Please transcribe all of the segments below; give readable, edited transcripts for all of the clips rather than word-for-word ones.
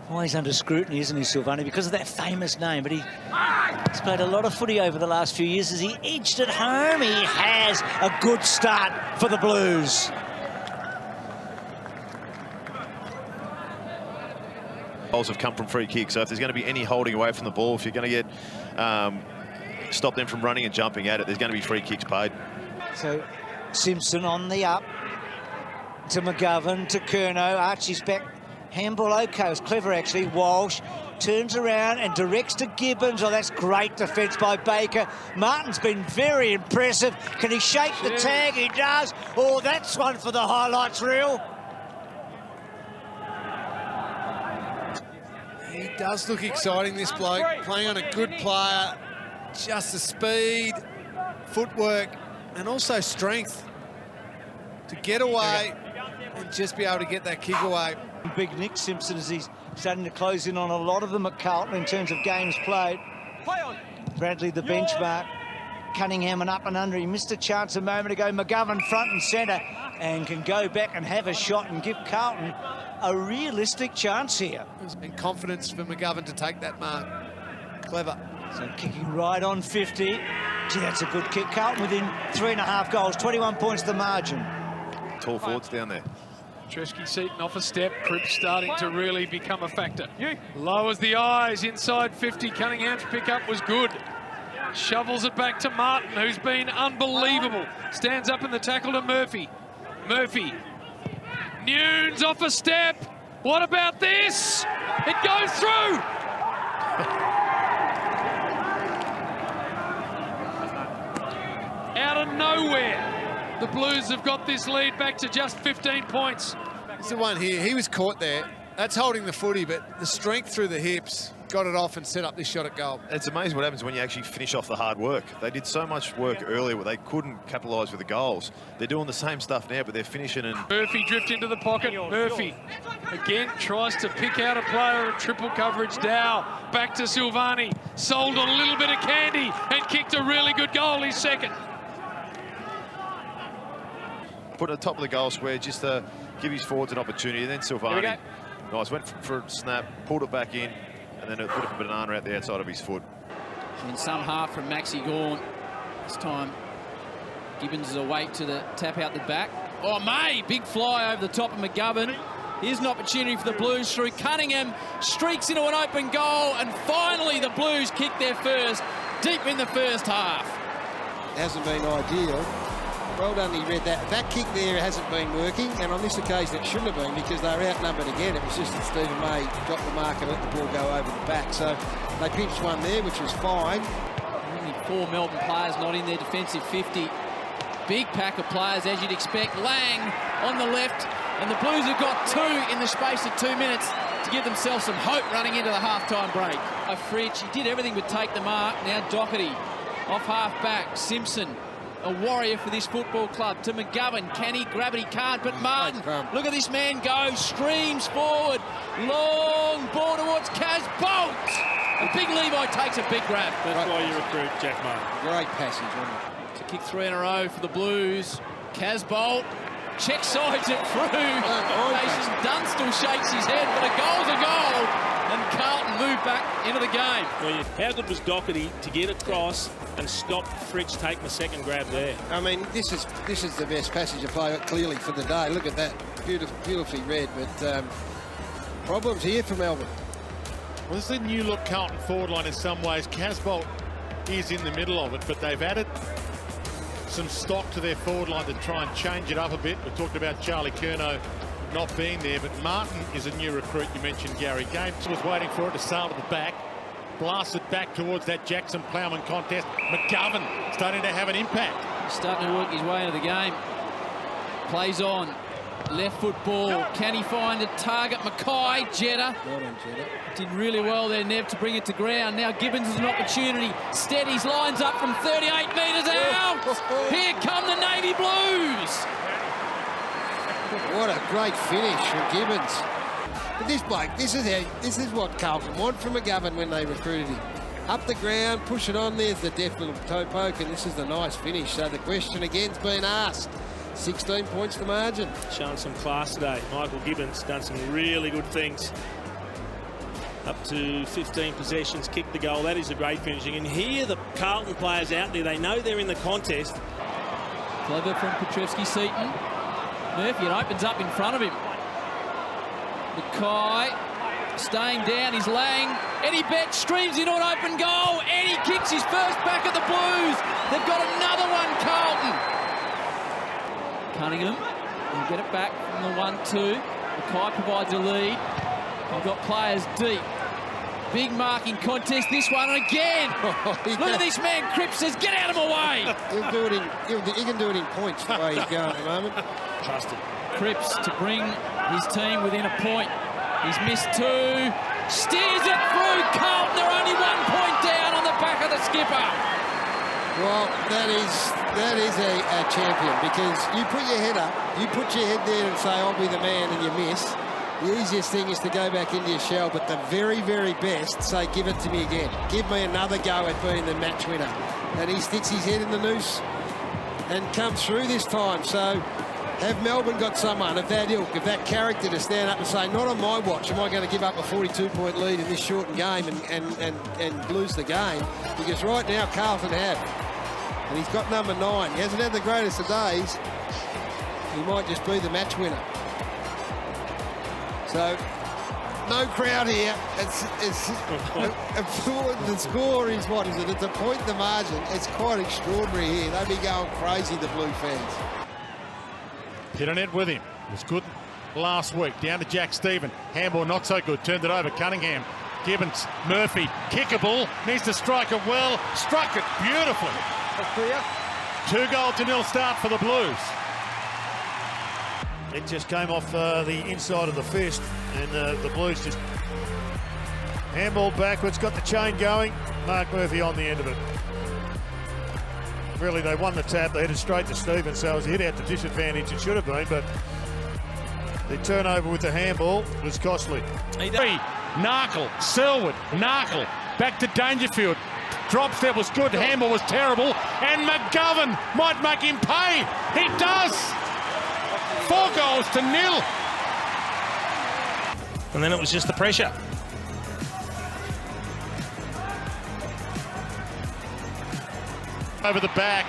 Always under scrutiny, isn't he, Silvani, because of that famous name. But he's played a lot of footy over the last few years. As he edged it home, he has a good start for the Blues. Goals have come from free kicks, so if there's going to be any holding away from the ball, if you're going to get stop them from running and jumping at it, there's going to be free kicks paid. So Simpson on the up to McGovern, to Curnow. Archie's back. Handball okay, it was clever actually. Walsh turns around and directs to Gibbons. Oh, that's great defence by Baker. Martin's been very impressive. Can he shake the tag? He does. Oh, that's one for the highlights reel. He does look exciting, this bloke. Playing on a good player. Just the speed, footwork, and also strength to get away and just be able to get that kick away. Big Nick Simpson, as he's starting to close in on a lot of them at Carlton in terms of games played. Bradley, the benchmark. Cunningham and up and under. He missed a chance a moment ago. McGovern front and centre, and can go back and have a shot and give Carlton a realistic chance here. And confidence for McGovern to take that mark. Clever. So kicking right on 50. Gee, that's a good kick. Carlton within 3.5 goals, 21 points the margin. Tall forwards down there. Petrevski-Seton off a step. Cripps starting to really become a factor. Lowers the eyes inside 50. Cunningham's pickup was good. Shovels it back to Martin, who's been unbelievable. Stands up in the tackle to Murphy. Murphy. Nunes off a step. What about this? It goes through. Out of nowhere. The Blues have got this lead back to just 15 points. It's the one here. He was caught there. That's holding the footy, but the strength through the hips got it off and set up this shot at goal. It's amazing what happens when you actually finish off the hard work. They did so much work earlier where they couldn't capitalise with the goals. They're doing the same stuff now, but they're finishing and... Murphy drift into the pocket. Murphy again tries to pick out a player of triple coverage. Dow back to Silvani. Sold on a little bit of candy and kicked a really good goal, his second. Put at the top of the goal square just to give his forwards an opportunity. And then Silvani, nice, went for a snap, pulled it back in, and then it put a banana out the outside of his foot. In some half from Maxi Gawn. This time, Gibbons is awake to the tap out the back. Oh, May, big fly over the top of McGovern. Here's an opportunity for the Blues through Cunningham. Streaks into an open goal, and finally the Blues kick their first, deep in the first half. It hasn't been ideal. Well done, he read that. That kick there hasn't been working, and on this occasion it shouldn't have been because they were outnumbered again. It was just that Stephen May got the mark and let the ball go over the back. So they pinched one there, which was fine. Only 4 Melbourne players not in their defensive 50. Big pack of players, as you'd expect. Lang on the left, and the Blues have got 2 in the space of 2 minutes to give themselves some hope running into the half-time break. Fridge, he did everything but take the mark. Now Doherty off half-back. Simpson, a warrior for this football club, to McGovern. Can he grab it? He can't, but Martin, look at this man go, streams forward, long ball towards Kaz Bolt. And Big Levi takes a big grab. That's why you recruit Jack Martin. Great passage, wasn't it? To kick 3 in a row for the Blues. Kaz Bolt, check sides it through. Jason Dunstall shakes his head, but a goal's a goal. And Carlton move back into the game. Well, how good was Doherty to get across and stop Fritsch taking the second grab there? I mean, this is the best passage of play clearly for the day. Look at that, beautifully read. But problems here for Melbourne. Well, this is a new look Carlton forward line in some ways. Casbolt is in the middle of it, but they've added some stock to their forward line to try and change it up a bit. We talked about Charlie Curnow not being there, but Martin is a new recruit. You mentioned Gary Games was waiting for it to sail to the back, blasted back towards that Jackson Plowman contest. McGovern starting to have an impact. He's starting to work his way into the game. Plays on. Left foot ball. Can he find a target? Mackay, Jetta. Well done, Jetta. Did really well there, Nev, to bring it to ground. Now Gibbons has an opportunity. Steadies, lines up from 38 metres out. Here come the Navy Blues. What a great finish from Gibbons. But this bloke, this is what Carlton want from McGovern when they recruited him. Up the ground, push it on, there's the deft little toe poke, and this is the nice finish. So the question again's been asked. 16 points the margin. Showing some class today. Michael Gibbons done some really good things. Up to 15 possessions, kicked the goal. That is a great finishing. And here the Carlton players out there, they know they're in the contest. Clever from Petrevski-Seton. Murphy, it opens up in front of him. Mackay staying down, he's Lang. Eddie Beck streams into an open goal. Eddie kicks his first back at the Blues. They've got another one, Carlton. Cunningham will get it back from the 1-2. Mackay provides a lead. We've got players deep. Big marking contest, this one, and again. Look at this man, Cripps says, get out of my way. He can do it in points the way he's going at the moment. Trusted. Cripps to bring his team within a point. He's missed 2. Steers it through. Carlton are only 1 point down on the back of the skipper. Well, that is a champion, because you put your head up, you put your head there and say, I'll be the man, and you miss. The easiest thing is to go back into your shell, but the very, very best say, give it to me again. Give me another go at being the match winner. And he sticks his head in the noose and comes through this time. So have Melbourne got someone of that ilk, of that character, to stand up and say, not on my watch am I going to give up a 42-point lead in this shortened game and lose the game. Because right now Carlton have. And he's got number 9. He hasn't had the greatest of days. He might just be the match winner. So, no crowd here. The score is, what is it? It's a point the margin. It's quite extraordinary here. They'll be going crazy, the Blue fans. Pitternet with him. It was good last week. Down to Jack Stephen. Handball not so good. Turned it over. Cunningham. Gibbons. Murphy. Kickable. Needs to strike it well. Struck it beautifully. 2-0 start for the Blues. It just came off the inside of the fist, and the Blues just handball backwards, got the chain going. Mark Murphy on the end of it. Really, they won the tap. They headed straight to Stevens, so it was a hit out to disadvantage. It should have been, but the turnover with the handball was costly. Narkle, Selwood, Narkle, back to Dangerfield. Drop step was good, handball was terrible, and McGovern might make him pay. He does! 4-0. And then it was just the pressure. Over the back,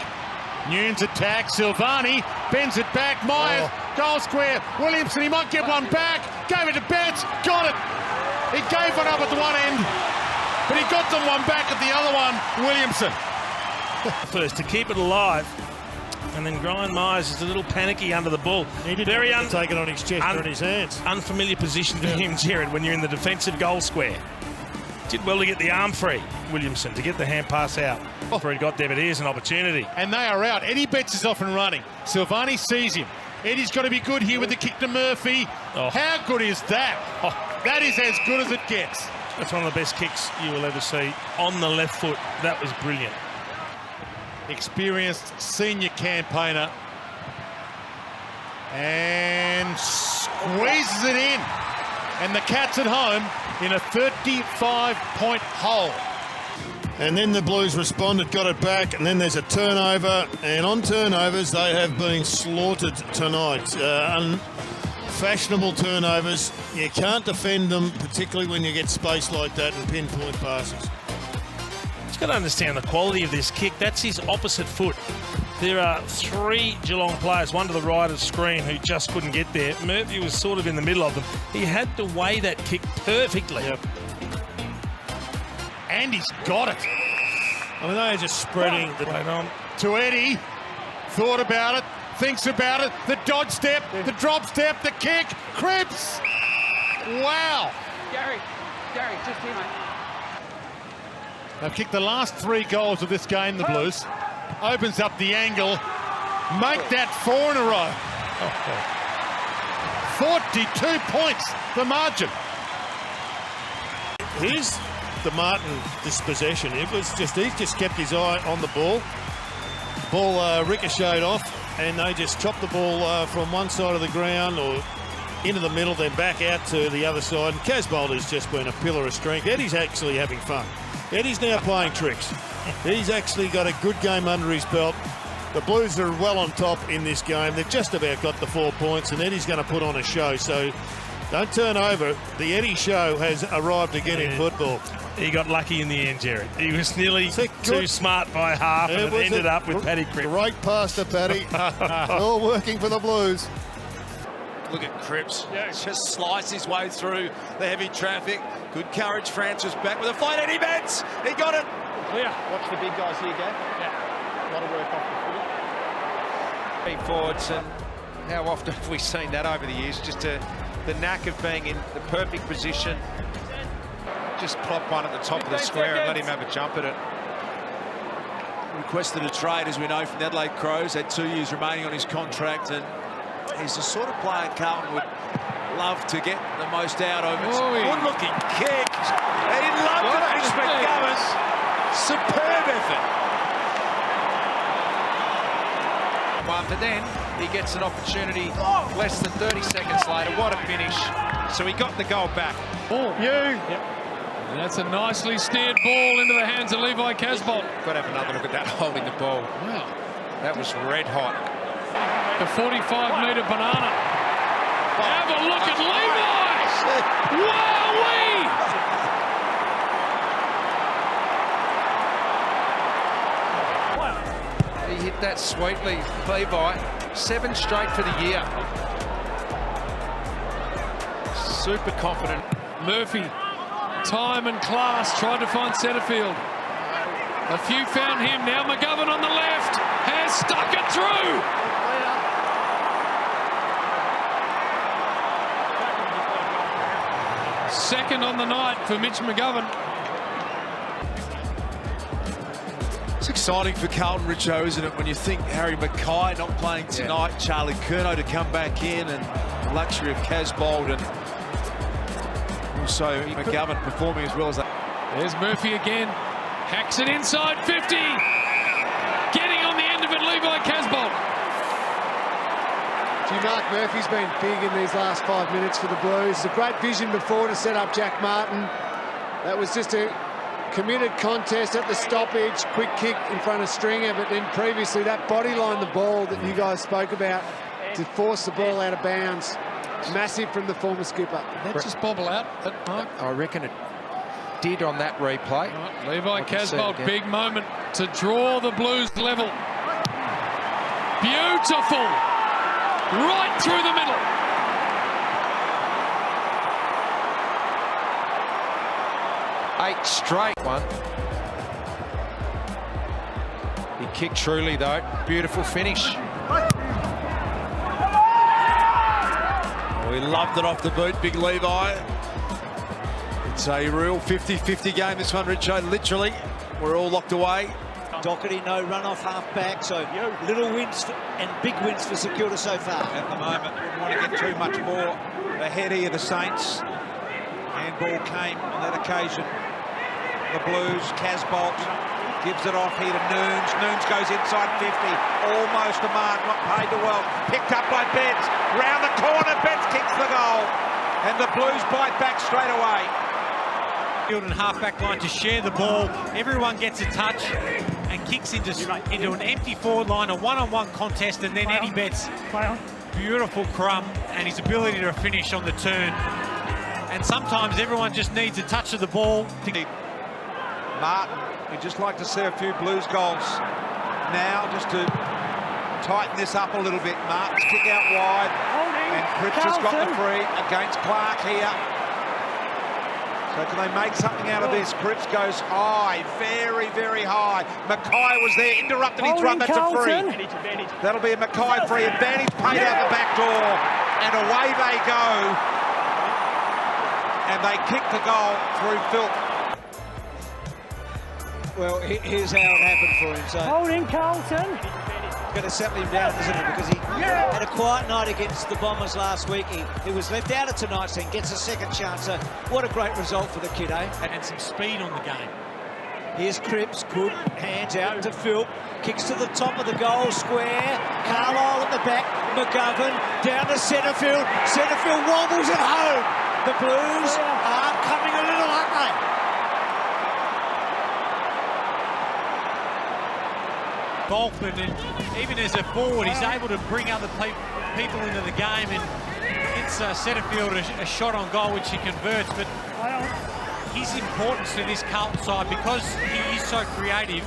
Nunes attack, Silvani bends it back, Myers, goal square, Williamson, he might get one back, gave it to Betts, got it. He gave one up at the one end, but he got them one back at the other one, Williamson. First, to keep it alive. And then Brian Myers is a little panicky under the ball. He didn't take it on his chest or in his hands. Unfamiliar position for him, Jared, when you're in the defensive goal square. Did well to get the arm free, Williamson, to get the hand pass out before he got there, but here's an opportunity. And they are out. Eddie Betts is off and running. Silvani sees him. Eddie's got to be good here with the kick to Murphy. Oh. How good is that? Oh, that is as good as it gets. That's one of the best kicks you will ever see on the left foot. That was brilliant. Experienced senior campaigner, and squeezes it in, and the Cats at home in a 35-point hole. And then the Blues responded, got it back, and then there's a turnover, and on turnovers they have been slaughtered tonight. Unfashionable turnovers. You can't defend them, particularly when you get space like that and pinpoint passes. He's got to understand the quality of this kick. That's his opposite foot. There are 3 Geelong players, one to the right of the screen, who just couldn't get there. Murphy was sort of in the middle of them. He had to weigh that kick perfectly. Yep. And he's got it. I mean, they are just spreading the on to Eddie. Thought about it, thinks about it. The dodge step, the drop step, the kick. Cripps. Wow. Gary, just here, mate. They've kicked the last 3 goals of this game, the Blues. Opens up the angle. Make that 4 in a row. 42 points, the margin. Here's the Martin dispossession. It was just, he just kept his eye on the ball. Ball ricocheted off, and they just chopped the ball from one side of the ground or into the middle, then back out to the other side. And Casbolt has just been a pillar of strength. Eddie's actually having fun. Eddie's now playing tricks. He's actually got a good game under his belt. The Blues are well on top in this game. They've just about got the 4 points, and Eddie's going to put on a show. So Don't turn over. The Eddie show has arrived again in football. He got lucky in the end, Jerry. He was nearly too smart by half, and it ended up with Paddy Cripps. Great pass to Paddy. All working for the Blues. Look at Cripps. Just slice his way through the heavy traffic. Good courage. Francis back with a flight. Eddie Betts. He got it. Clear. Watch the big guys here, Gav. Yeah. A lot of work off the foot. Forwards, and how often have we seen that over the years? Just the knack of being in the perfect position. Just plop one at the top of the square and let him have a jump at it. Requested a trade, as we know, from the Adelaide Crows. Had 2 years remaining on his contract, and he's the sort of player Carlton would love to get the most out of. It's a good-looking kick. He loved it, Mitch McGovern. Superb effort. But then he gets an opportunity less than 30 seconds later. What a finish. So he got the goal back. That's a nicely steered ball into the hands of Levi Casbolt. Got to have another look at that holding the ball. Wow. That was red hot. The 45-metre banana. Have a look at Levi! Wowee! He hit that sweetly, Levi. 7 straight for the year. Super confident. Murphy, time and class, tried to find centre field. A few found him. Now McGovern on the left has stuck it through. Second on the night for Mitch McGovern. It's exciting for Carlton, Richo, isn't it? When you think Harry Mackay not playing tonight, Charlie Curnow to come back in, and the luxury of Casbolt, and also McGovern performing as well as that. There's Murphy again. Hacks it inside 50. Getting on the end of it, Levi Casbolt. Mark Murphy's been big in these last 5 minutes for the Blues. A great vision before to set up Jack Martin. That was just a committed contest at the stoppage. Quick kick in front of Stringer, but then previously that body line the ball that you guys spoke about to force the ball out of bounds. Massive from the former skipper. That just bobble out, Mark? I reckon it did on that replay. Right, Levi Casbolt, big moment to draw the Blues level. Beautiful! Right through the middle. Eight straight one. He kicked truly though. Beautiful finish. We loved it off the boot, big Levi. It's a real 50-50 game, this one, Richo. Literally, we're all locked away. Doherty, no run-off half-back, so little wins and big wins for St Kilda so far. At the moment, wouldn't want to get too much more ahead here, the Saints. Handball came on that occasion. The Blues, Casbolt gives it off here to Nunes. Nunes goes inside 50, almost a mark, not paid to well. Picked up by Betts, round the corner, Betts kicks the goal. And the Blues bite back straight away. Field and half-back line to share the ball. Everyone gets a touch and kicks into an empty forward line, a one-on-one contest, and then Eddie Betts. Beautiful crumb and his ability to finish on the turn. And sometimes everyone just needs a touch of the ball. Martin, we'd just like to see a few Blues goals now, just to tighten this up a little bit. Martin's kick out wide, and Cripps has got the free against Clark here. So can they make something out of this? Cripps goes high, very, very high. Mackay was there, interrupted his run, that's a free. That'll be a Mackay free, advantage paid out the back door, and away they go. And they kick the goal through Phil. Well, here's how it happened for him. So Holding Carlton. Going to settle him down, isn't it? Because he had a quiet night against the Bombers last week. He was left out of tonight's team, gets a second chance. So what a great result for the kid, eh? And some speed on the game. Here's Cripps, good hands out to Phil. Kicks to the top of the goal square. Carlisle at the back. McGovern down to centre field. Centre field wobbles at home. The Blues are coming a little, aren't they? Golfman, and even as a forward, he's able to bring other people into the game, and in gets Setterfield a shot on goal, which he converts, but his importance to this Carlton side, because he is so creative,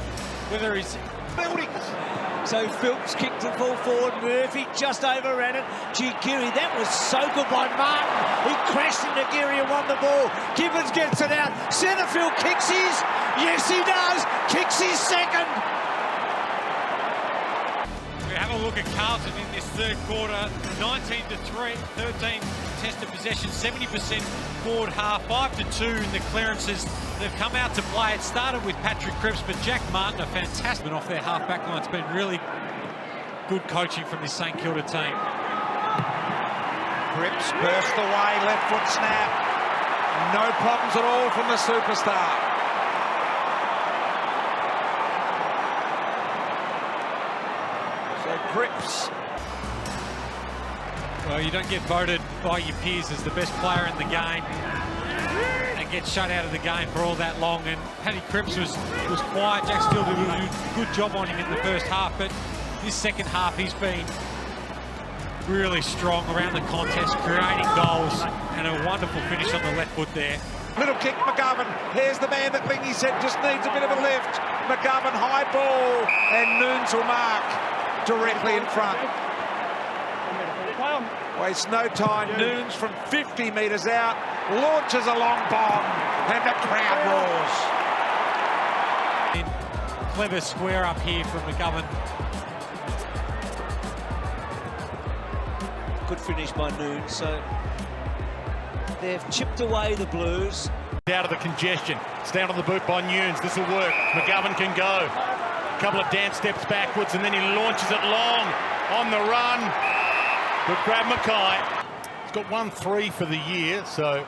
whether he's building. So Phillips kicked the ball forward. Murphy just overran it. Gee, Geary, that was so good by Martin. He crashed into Geary and won the ball. Gibbons gets it out. Setterfield kicks his. Yes, he does. Kicks his second. We have a look at Carlton in this third quarter. 19-3, 13 contested possession, 70% forward half, 5-2 in the clearances. They've come out to play. It started with Patrick Cripps, but Jack Martin, a fantastic off their half-back line. It's been really good coaching from this St Kilda team. Cripps burst away, left foot snap. No problems at all from the superstar. So Cripps. Well, you don't get voted by your peers as the best player in the game and get shut out of the game for all that long. And Paddy Cripps was quiet. Jack still did a good job on him in the first half, but this second half he's been really strong around the contest, creating goals, and a wonderful finish on the left foot there. Little kick, McGovern. Here's the man that Lingy said just needs a bit of a lift. McGovern, high ball, and Nunes will mark directly in front. Wastes no time. Nunes from 50 metres out launches a long bomb, and the crowd roars. Clever square up here from McGovern. Good finish by Nunes. So they've chipped away the Blues. Out of the congestion. It's down on the boot by Nunes. This will work. McGovern can go. A couple of dance steps backwards, and then he launches it long on the run. Good grab, Mackay. He's got 1-3 for the year, so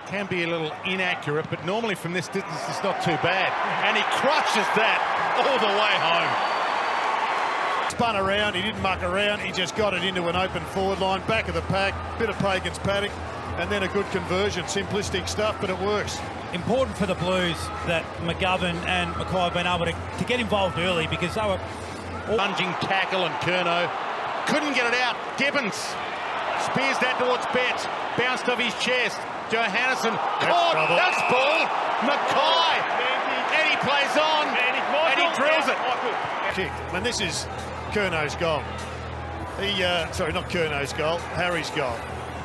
can be a little inaccurate, but normally from this distance it's not too bad. And he crushes that all the way home. Spun around, he didn't muck around, he just got it into an open forward line, back of the pack, bit of Pagan's paddock, and then a good conversion. Simplistic stuff, but it works. Important for the Blues that McGovern and Mackay have been able to get involved early, because they were lunging tackle, and Curnow couldn't get it out. Gibbons spears that towards Betts, bounced off his chest. Johannesson caught, that's ball. Mackay, Eddie plays on, and he drills it. Kicked. And this is Curnow's goal. Sorry, not Curnow's goal, Harry's goal.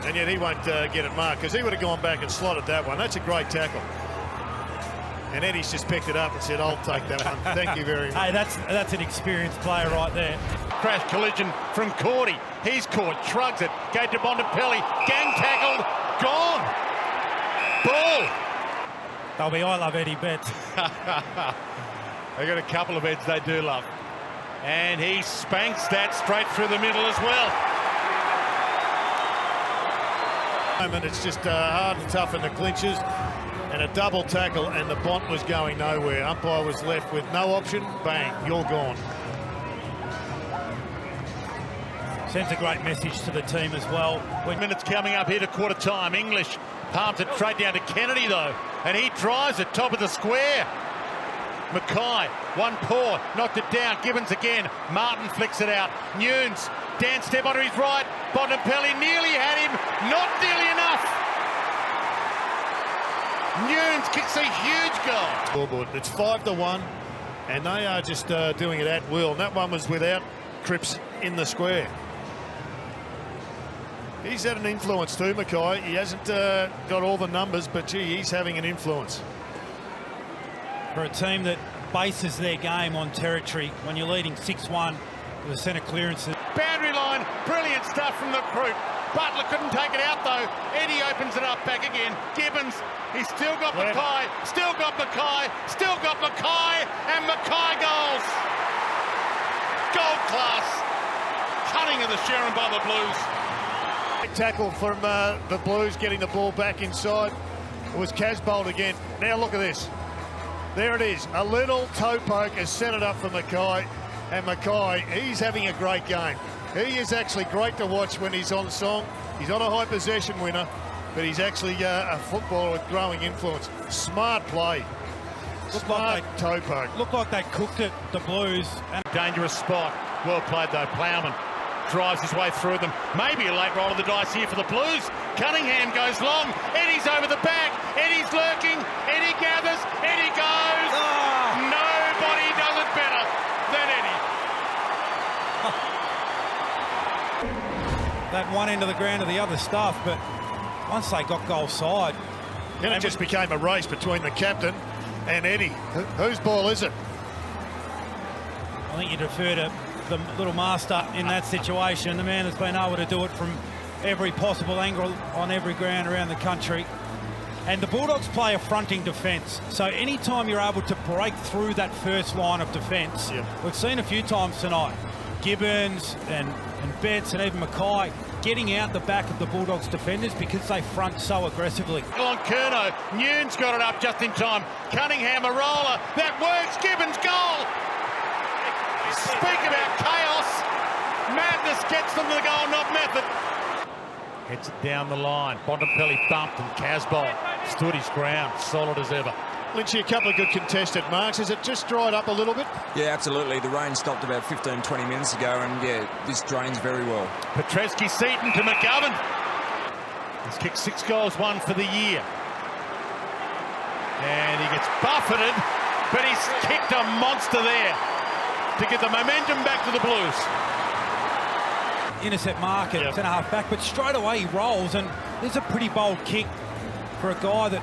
And yet he won't get it marked, because he would have gone back and slotted that one. That's a great tackle. And Eddie's just picked it up and said, I'll take that one. Thank you very much. Hey, that's an experienced player right there. Crash collision from Cordy. He's caught, shrugs it. Gave to Bontempelli. Gang tackled. Gone. Ball. They'll be, I love Eddie Betts. They got a couple of heads they do love. And he spanks that straight through the middle as well. It's just hard and tough in the clinches. And a double tackle, and the Bont was going nowhere. Umpire was left with no option. Bang, you're gone. Sends a great message to the team as well. When minutes coming up here to quarter time. English palms it straight down to Kennedy though, and he drives it top of the square. Mackay, one paw, knocked it down. Gibbons again. Martin flicks it out. Nunes, dance step onto his right. Bontempelli nearly had him, not nearly enough. Nunes kicks a huge goal. Scoreboard. It's 5-1, and they are just doing it at will. And that one was without Cripps in the square. He's had an influence too, Mackay. He hasn't got all the numbers, but gee, he's having an influence. For a team that bases their game on territory, when you're leading 6-1 with a centre clearances. Boundary line, brilliant stuff from the Croot. Butler couldn't take it out though. Eddie opens it up back again. Gibbons, he's still got Mackay, still got Mackay, still got Mackay, and Mackay goals. Gold class. Cutting of the Sharon by the Blues. Tackle from the Blues, getting the ball back inside. It was Casbolt again. Now look at this. There it is. A little toe poke has set it up for Mackay. And Mackay, he's having a great game. He is actually great to watch when he's on song. He's not a high possession winner, but he's actually a footballer with growing influence. Smart play. Smart toe poke. Looked like they cooked it, the Blues. Dangerous spot. Well played though. Plowman drives his way through them. Maybe a late roll of the dice here for the Blues. Cunningham goes long. Eddie's over the back. Eddie's lurking. Eddie gathers. Eddie goes. Oh. Nobody does it better than Eddie. That one end of the ground to the other stuff, but once they got goal side... Then it just became a race between the captain and Eddie. Whose ball is it? I think you defer to the little master in that situation, the man that's been able to do it from every possible angle on every ground around the country. And the Bulldogs play a fronting defence, so anytime you're able to break through that first line of defence, we've seen a few times tonight, Gibbons and Betts and even Mackay getting out the back of the Bulldogs defenders because they front so aggressively. On Curnow, Nguyen's got it up just in time. Cunningham, a roller, that works, Gibbons, goal! Speak about chaos. Madness gets them to the goal, not method. Heads it down the line. Bontempelli bumped and Casbolt stood his ground, solid as ever. Lynchy, a couple of good contested marks. Has it just dried up a little bit? Yeah, absolutely. The rain stopped about 15, 20 minutes ago, and yeah, this drains very well. Petrevski-Seton to McGovern. He's kicked 6 goals, 1 for the year. And he gets buffeted, but he's kicked a monster there to get the momentum back to the Blues. Intercept mark at centre-half back, but straight away he rolls, and there's a pretty bold kick for a guy that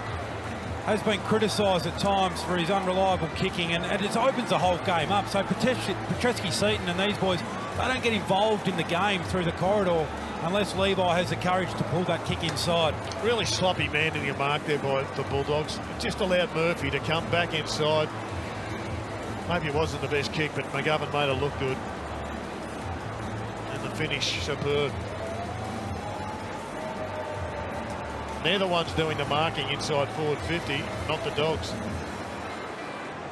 has been criticised at times for his unreliable kicking, and it opens the whole game up. So Petrevski-Seton and these boys, they don't get involved in the game through the corridor unless Levi has the courage to pull that kick inside. Really sloppy man-in mark there by the Bulldogs. It just allowed Murphy to come back inside. Maybe it wasn't the best kick, but McGovern made it look good. And the finish, superb. They're the ones doing the marking inside forward 50, not the Dogs.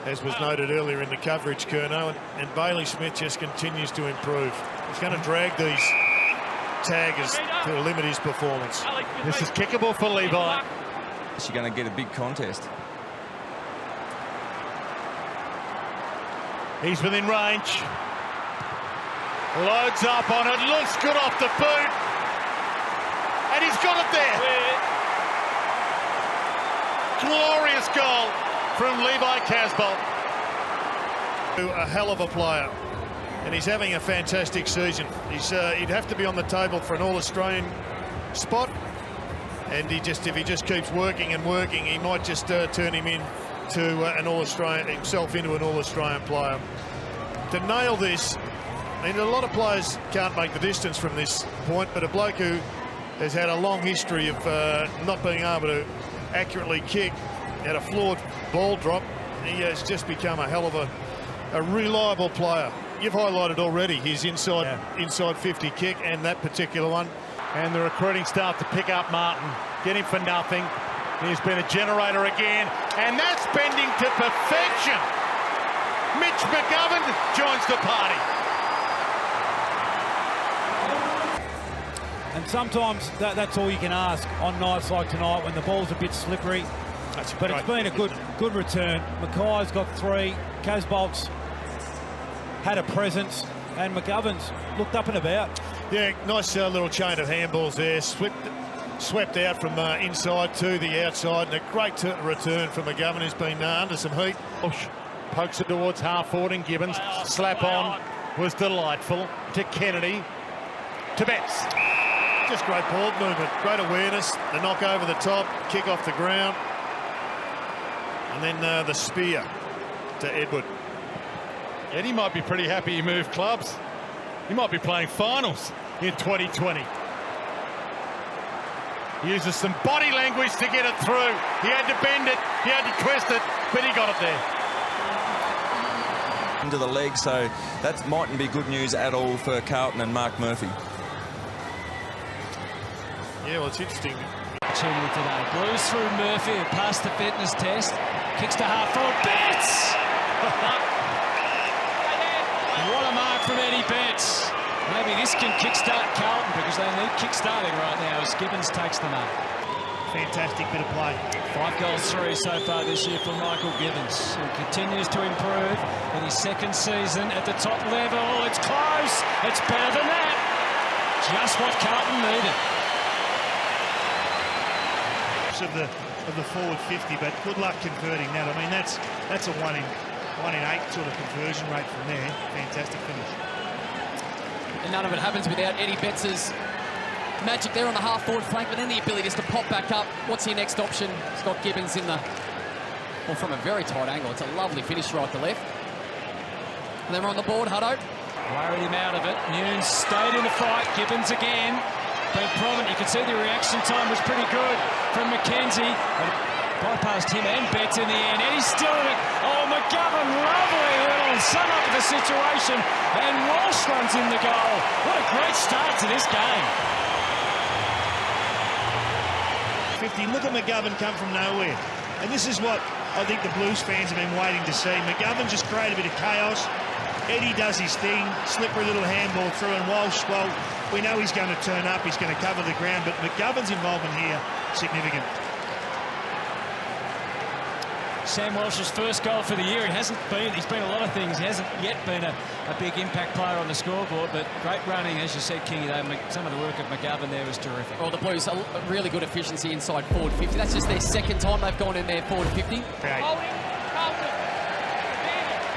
As was noted earlier in the coverage, Curnow, and Bailey Smith just continues to improve. He's going to drag these taggers to limit his performance. This is kickable for Levi. She's going to get a big contest. He's within range. Loads up on it, looks good off the boot. And he's got it there. Glorious goal from Levi Casbolt. A hell of a player, and he's having a fantastic season. He'd have to be on the table for an All-Australian spot, and if he just keeps working and working, he might just turn him into an All-Australian, himself into an All-Australian player. To nail this, I mean, a lot of players can't make the distance from this point, but a bloke who has had a long history of not being able to accurately kick, had a flawed ball drop, he has just become a hell of a reliable player. You've highlighted already his inside 50 kick and that particular one. And the recruiting staff to pick up Martin, get him for nothing. He's been a generator again, and that's bending to perfection. Mitch McGovern joins the party. And sometimes that's all you can ask on nights like tonight when the ball's a bit slippery. But it's been a good return. Mackay's got 3. Casbolt's had a presence, and McGovern's looked up and about. Yeah, nice little chain of handballs there. Swept out from inside to the outside, and a great return from McGovern, who's been under some heat. Pokes it towards half forward, and Gibbons slap on was delightful to Kennedy, to Betts. Just great ball movement, great awareness, the knock over the top, kick off the ground, and then the spear to Edward. Eddie might be pretty happy he moved clubs. He might be playing finals in 2020. He uses some body language to get it through. He had to bend it, he had to twist it, but he got it there. Into the leg, so that mightn't be good news at all for Carlton and Mark Murphy. Yeah, well, it's interesting. Opportunity today. Blues through Murphy, who passed the fitness test. Kicks to half forward. Betts! What a mark from Eddie Betts. Maybe this can kickstart Carlton because they need kickstarting right now as Gibbons takes them up. Fantastic bit of play. 5 goals, 3 so far this year for Michael Gibbons, who continues to improve in his second season at the top level. It's close. It's better than that. Just what Carlton needed. Of the forward 50, but good luck converting that. I mean, that's a 1 in 8 sort of conversion rate from there. Fantastic finish. And none of it happens without Eddie Betts' magic there on the half-forward flank, but then the ability just to pop back up. What's your next option? Scott Gibbons in the... Well, from a very tight angle. It's a lovely finish right to left. And then we're on the board, Hutto. Worried him out of it. Nunes stayed in the fight. Gibbons again. Been prominent. You could see the reaction time was pretty good from McKenzie. Bypassed him and Betts in the end. And he's still in it. Oh, McGovern, lovely little sum up of the situation. And Walsh runs in the goal. What a great start to this game. 50. Look at McGovern come from nowhere. And this is what I think the Blues fans have been waiting to see. McGovern just created a bit of chaos. Eddie does his thing, slippery little handball through, and Walsh, well, we know he's going to turn up, he's going to cover the ground, but McGovern's involvement here, significant. Sam Walsh's first goal for the year. He's been a lot of things. He hasn't yet been a big impact player on the scoreboard, but great running, as you said, Kingy. Some of the work of McGovern there was terrific. Well, the Blues, a really good efficiency inside forward 50. That's just their second time they've gone in there forward 50.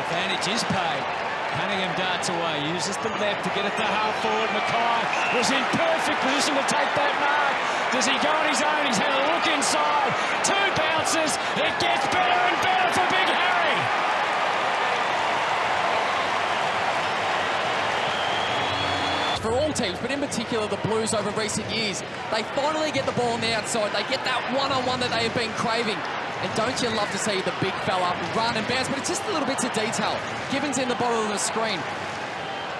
Advantage is paid. Cunningham darts away, uses the left to get it to half forward. Mackay was in perfect position to take that mark. Does he go on his own? He's had a look inside. 2 bounces. It gets better and better for Big Harry. For all teams, but in particular the Blues over recent years, they finally get the ball on the outside. They get that one-on-one that they have been craving. And don't you love to see the big fella run and bounce, but it's just the little bits of detail. Gibbons in the bottom of the screen.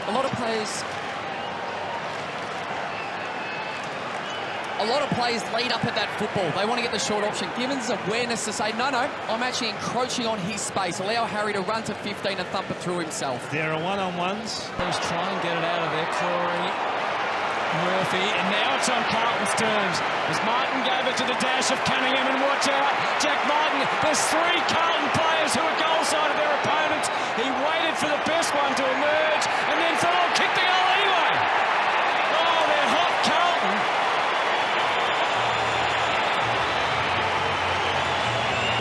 A lot of players lead up at that football. They want to get the short option. Gibbons' awareness to say, no, I'm actually encroaching on his space. Allow Harry to run to 15 and thump it through himself. There are one-on-ones. Let's try and get it out of there, Clory. Murphy, and now it's on Carlton's terms. As Martin gave it to the dash of Cunningham, and watch out, Jack Martin. There's 3 Carlton players who are goal side of their opponents. He waited for the best one to emerge, and then thought, I'll kick the goal anyway. Oh, they're hot, Carlton.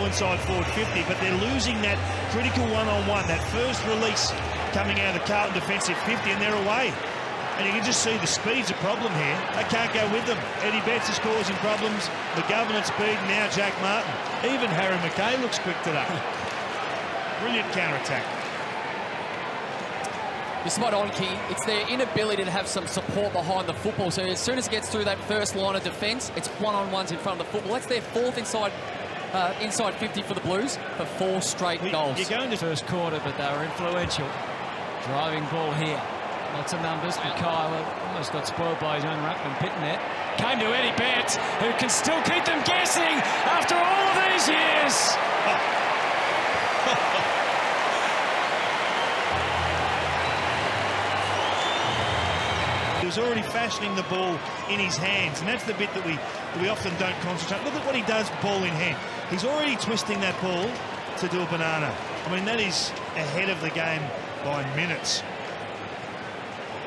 Inside forward 50, but they're losing that critical one-on-one, that first release coming out of the Carlton defensive 50, and they're away. And you can just see the speed's a problem here. They can't go with them. Eddie Betts is causing problems. McGovern at speed, now Jack Martin. Even Harry Mackay looks quick today. Brilliant counter-attack. You're spot on, Key. It's their inability to have some support behind the football. So as soon as it gets through that first line of defence, it's one-on-ones in front of the football. That's their 4th inside 50 for the Blues for 4 straight goals. You're going to first quarter, but they were influential. Driving ball here. Lots of numbers. Mackay almost got spoiled by his own ruckman pitting there. Came to Eddie Betts, who can still keep them guessing after all of these years. He was already fashioning the ball in his hands, and that's the bit that we often don't concentrate. Look at what he does, ball in hand. He's already twisting that ball to do a banana. I mean, that is ahead of the game by minutes.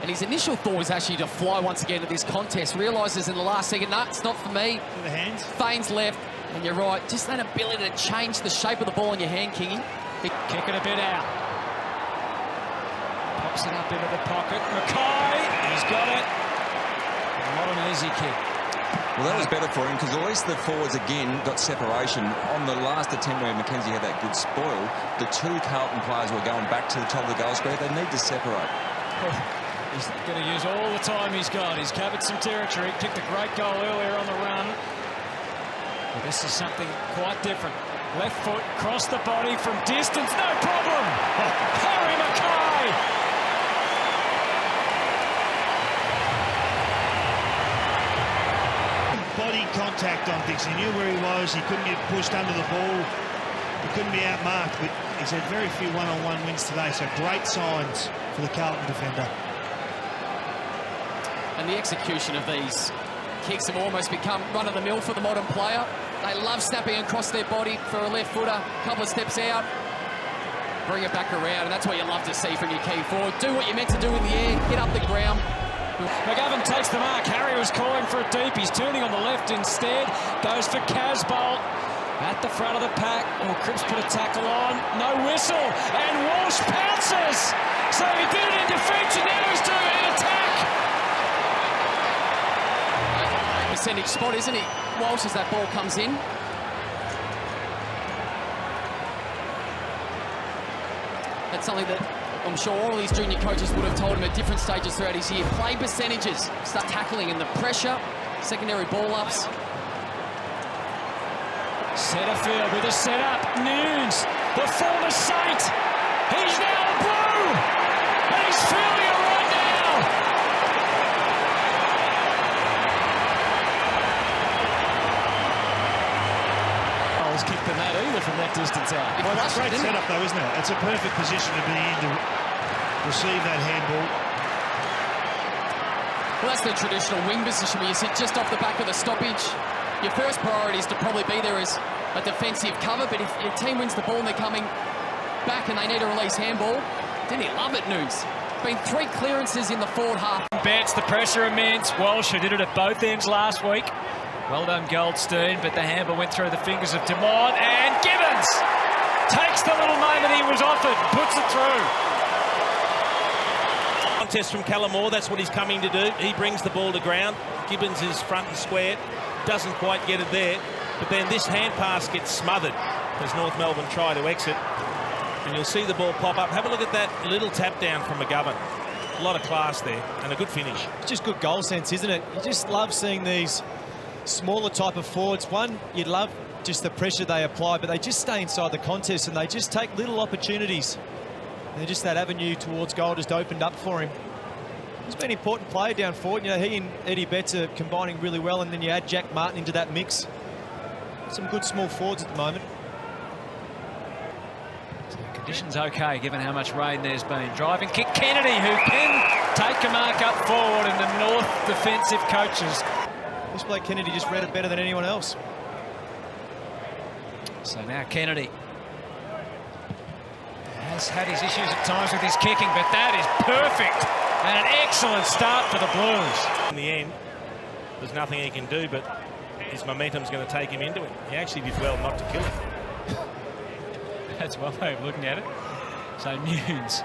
And his initial thought was actually to fly once again at this contest. Realises in the last second, no, it's not for me. The hands. Feigns left, and you're right. Just that ability to change the shape of the ball in your hand, Kingy. Kicking a bit out. Pops it up into the pocket. Mackay, he's got it. Not an easy kick. Well, that was better for him because at least the forwards again got separation. On the last attempt where McKenzie had that good spoil, the 2 Carlton players were going back to the top of the goal square. They need to separate. He's going to use all the time he's got. He's covered some territory, kicked a great goal earlier on the run. But this is something quite different. Left foot, cross the body from distance, no problem! Harry Mackay! Body contact on Dix. He knew where he was. He couldn't get pushed under the ball. He couldn't be outmarked, but he's had very few one-on-one wins today, so great signs for the Carlton defender. And the execution of these kicks have almost become run-of-the-mill for the modern player. They love snapping across their body for a left footer, a couple of steps out, bring it back around, and that's what you love to see from your key forward. Do what you're meant to do in the air, hit up the ground, McGovern takes the mark. Harry was calling for a deep. He's turning on the left instead. Goes for Casbolt at the front of the pack. Oh, Cripps put a tackle on. No whistle. And Walsh pounces. So he did it in defence and now he's doing it in attack. Percentage spot, isn't he? Walsh, as that ball comes in. That's something that I'm sure all these junior coaches would have told him at different stages throughout his year. Play percentages, start tackling in the pressure, secondary ball ups. Setterfield with a setup. Nunes, the former Saint. He's now a Blue. And he's feeling it right now. I was kicked in that either from that distance out. Well, that's a great setup though, isn't it? It's a perfect position to be in to receive that handball. Well, that's the traditional wing position where you sit just off the back of the stoppage. Your first priority is to probably be there as a defensive cover, but if your team wins the ball and they're coming back and they need a release handball, didn't he love it, Nunes? Been 3 clearances in the forward half. Betts, the pressure immense. Walsh, who did it at both ends last week. Well done, Goldstein, but the handball went through the fingers of Dumont, and Gibbons takes the little moment he was offered, puts it through. Contest from Callamore, that's what he's coming to do. He brings the ball to ground. Gibbons is front and square, doesn't quite get it there, but then this hand pass gets smothered as North Melbourne try to exit, and you'll see the ball pop up. Have a look at that little tap down from McGovern. A lot of class there and a good finish. It's just good goal sense, isn't it? You just love seeing these smaller type of forwards. One, you'd love just the pressure they apply, but they just stay inside the contest and they just take little opportunities. And just that avenue towards goal just opened up for him. He's been an important player down forward. You know, he and Eddie Betts are combining really well, and then you add Jack Martin into that mix. Some good small forwards at the moment. So conditions okay, given how much rain there's been. Driving kick, Kennedy, who can take a mark up forward, and the North defensive coaches. This bloke Kennedy just read it better than anyone else. So now Kennedy has had his issues at times with his kicking, but that is perfect. And an excellent start for the Blues. In the end, there's nothing he can do, but his momentum's going to take him into it. He actually did well not to kill him. That's one way of looking at it. So Nunes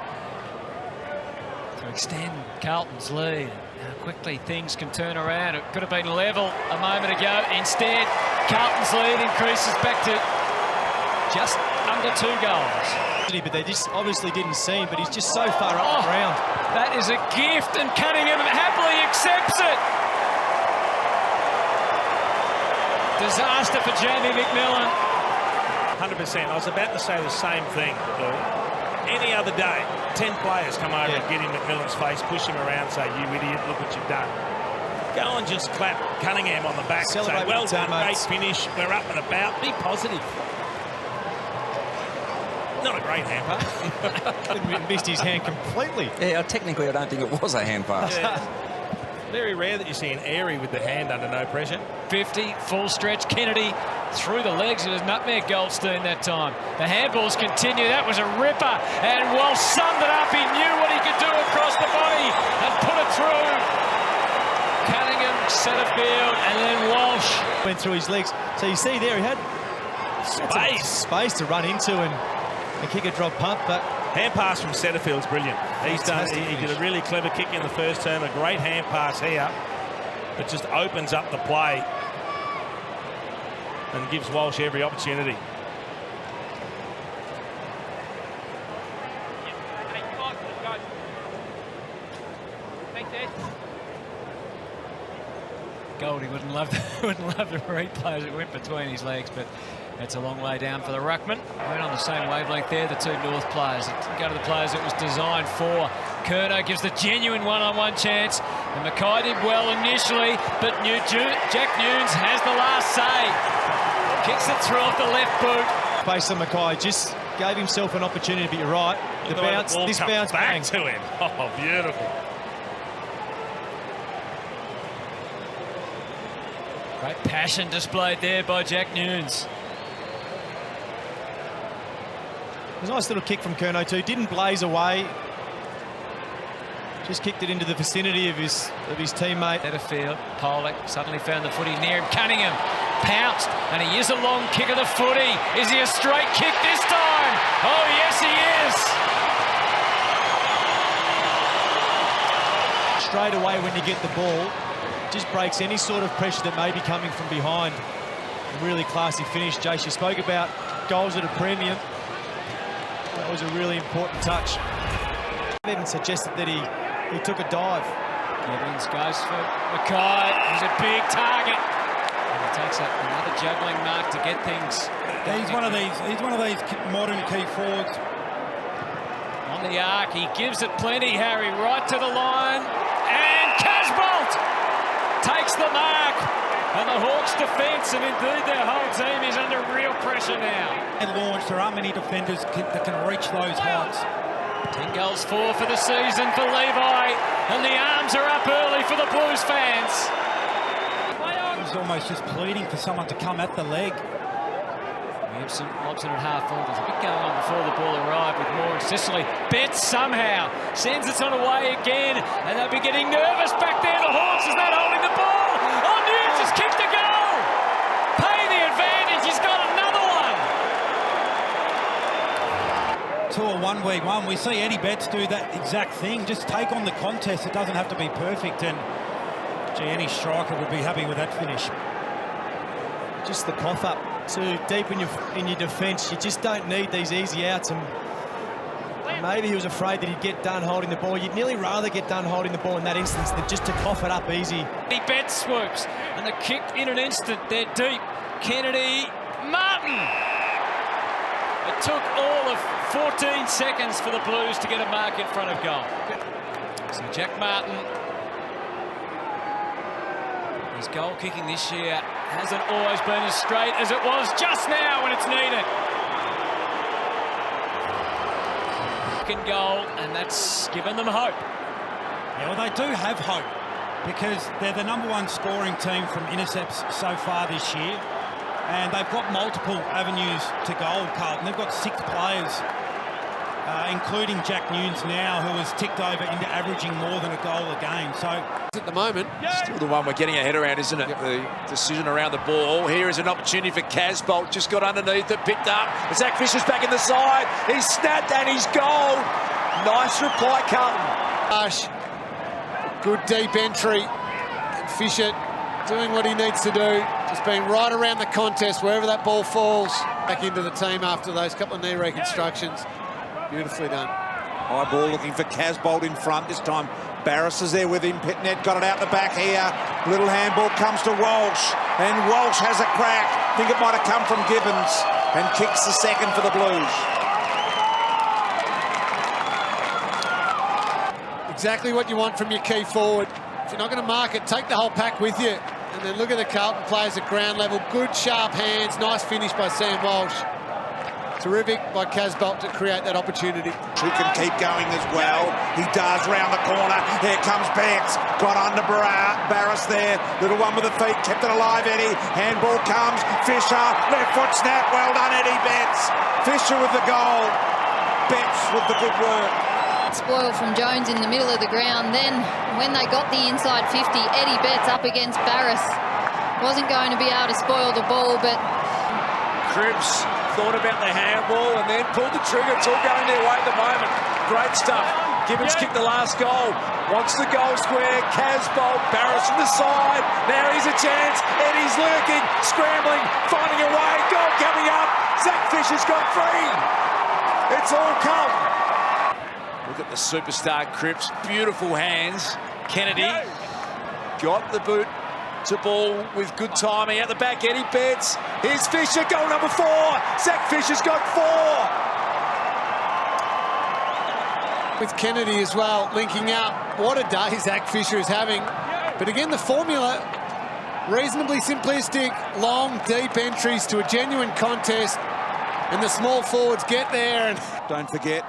to extend Carlton's lead. How quickly things can turn around. It could have been level a moment ago. Instead, Carlton's lead increases back to just under 2 goals. But they just obviously didn't see him, but he's just so far up the ground. That is a gift, and Cunningham happily accepts it. Disaster for Jamie McMillan. 100%. I was about to say the same thing, Lou. Any other day, 10 players come over and get in McMillan's face, push him around, say, "You idiot, look what you've done." Go and just clap Cunningham on the back and say, "Well done, great finish, we're up and about." Be positive. Not a great hand pass. Missed his hand completely. Yeah, technically I don't think it was a hand pass. Yeah. Very rare that you see an airy with the hand under no pressure. 50, full stretch. Kennedy through the legs. It was nutmeg Goldstein that time. The handballs continue. That was a ripper. And Walsh summed it up. He knew what he could do across the body and put it through. Cunningham, Setterfield, and then Walsh. Went through his legs. So you see there, he had space to run into and kick a drop punt, but hand pass from Setterfield's brilliant. He did a really clever kick in the first term, a great hand pass here that just opens up the play and gives Walsh every opportunity. Goldie wouldn't love the replay as it went between his legs, but it's a long way down for the ruckman. Went on the same wavelength there, the 2 North players. It didn't go to the players it was designed for. Curnow gives the genuine one-on-one chance, and Mackay did well initially, but Jack Nunes has the last say. Kicks it through off the left boot. Based on Mackay, just gave himself an opportunity, but you're right. The bounce, this bounce back to him. Oh, beautiful. Great passion displayed there by Jack Nunes. It was a nice little kick from Curnow too. Didn't blaze away. just kicked it into the vicinity of his teammate. Netterfield, Pollock suddenly found the footy near him. Cunningham pounced, and he is a long kick of the footy. Is he a straight kick this time? Oh, yes, he is. Straight away when you get the ball, just breaks any sort of pressure that may be coming from behind. A really classy finish. Jace, you spoke about goals at a premium. That was a really important touch. Even suggested that he took a dive. Gibbons goes for Mackay. He's a big target. And he takes another juggling mark to get things. He's one of these modern key forwards. On the arc, he gives it plenty, Harry, right to the line. And Casbolt takes the mark. And the Hawks' defence, and indeed their whole team, is under real pressure now. And launch, there aren't many defenders that can reach those heights. 10 goals, 4 for the season for Levi. And the arms are up early for the Blues fans. He's almost just pleading for someone to come at the leg. Williamson lobs it at half forward. There's a bit going on before the ball arrived with Moore and Sicily. Betts somehow sends it on away again. And they'll be getting nervous back there. The Hawks is not holding the ball. Oh, Nunes has kicked a goal. Pay the advantage. He's got another one. 2-1-1. We see Eddie Betts do that exact thing. Just take on the contest. It doesn't have to be perfect. And gee, any striker would be happy with that finish. Just the cough up too deep in your defence. You just don't need these easy outs. And maybe he was afraid that he'd get done holding the ball. You'd nearly rather get done holding the ball in that instance than just to cough it up easy. Betts swoops, and the kick in an instant. They're deep. Kennedy, Martin. It took all of 14 seconds for the Blues to get a mark in front of goal. So Jack Martin, his goal kicking this year hasn't always been as straight as it was just now when it's needed. Second goal, and that's given them hope. Yeah, well, they do have hope because they're the #1 scoring team from intercepts so far this year, and they've got multiple avenues to goal, Carlton. They've got 6 players, including Jack Nunes now, who has ticked over into averaging more than a goal a game. So at the moment, still the one we're getting our head around, isn't it? Yep. The decision around the ball. Here is an opportunity for Casbolt. Just got underneath it, picked up. Zach Fisher's back in the side. He's snapped and he's goal. Nice reply, Carlton. Good deep entry. And Fisher doing what he needs to do. Just being right around the contest, wherever that ball falls. Back into the team after those couple of knee reconstructions. Beautifully done. High ball looking for Casbolt in front. This time Barris is there with him. Pitnet got it out the back here. Little handball comes to Walsh. And Walsh has a crack. I think it might have come from Gibbons. And kicks the second for the Blues. Exactly what you want from your key forward. If you're not going to mark it, take the whole pack with you. And then look at the Carlton players at ground level. Good, sharp hands. Nice finish by Sam Walsh. Terrific by Casbolt to create that opportunity. He can keep going as well. He does round the corner. Here comes Betts. Got under Barris there. Little one with the feet. Kept it alive, Eddie. Handball comes. Fisher. Left foot snap. Well done, Eddie Betts. Fisher with the goal. Betts with the good work. Spoil from Jones in the middle of the ground. Then when they got the inside 50, Eddie Betts up against Barris. Wasn't going to be able to spoil the ball, but Cribs thought about the handball and then pulled the trigger. It's all going their way at the moment. Great stuff. Gibbons kicked the last goal. Wants the goal square. Casbolt, Barris from the side. Now he's a chance. Eddie's lurking, scrambling, finding a way. Goal coming up. Zach Fisher's got free. It's all come. Look at the superstar Cripps. Beautiful hands. Kennedy got the boot to ball with good timing at the back. Eddie Betts. Here's Fisher, goal number 4. Zach Fisher's got 4. With Kennedy as well, linking up. What a day Zach Fisher is having. But again, the formula, reasonably simplistic. Long, deep entries to a genuine contest. And the small forwards get there. And don't forget,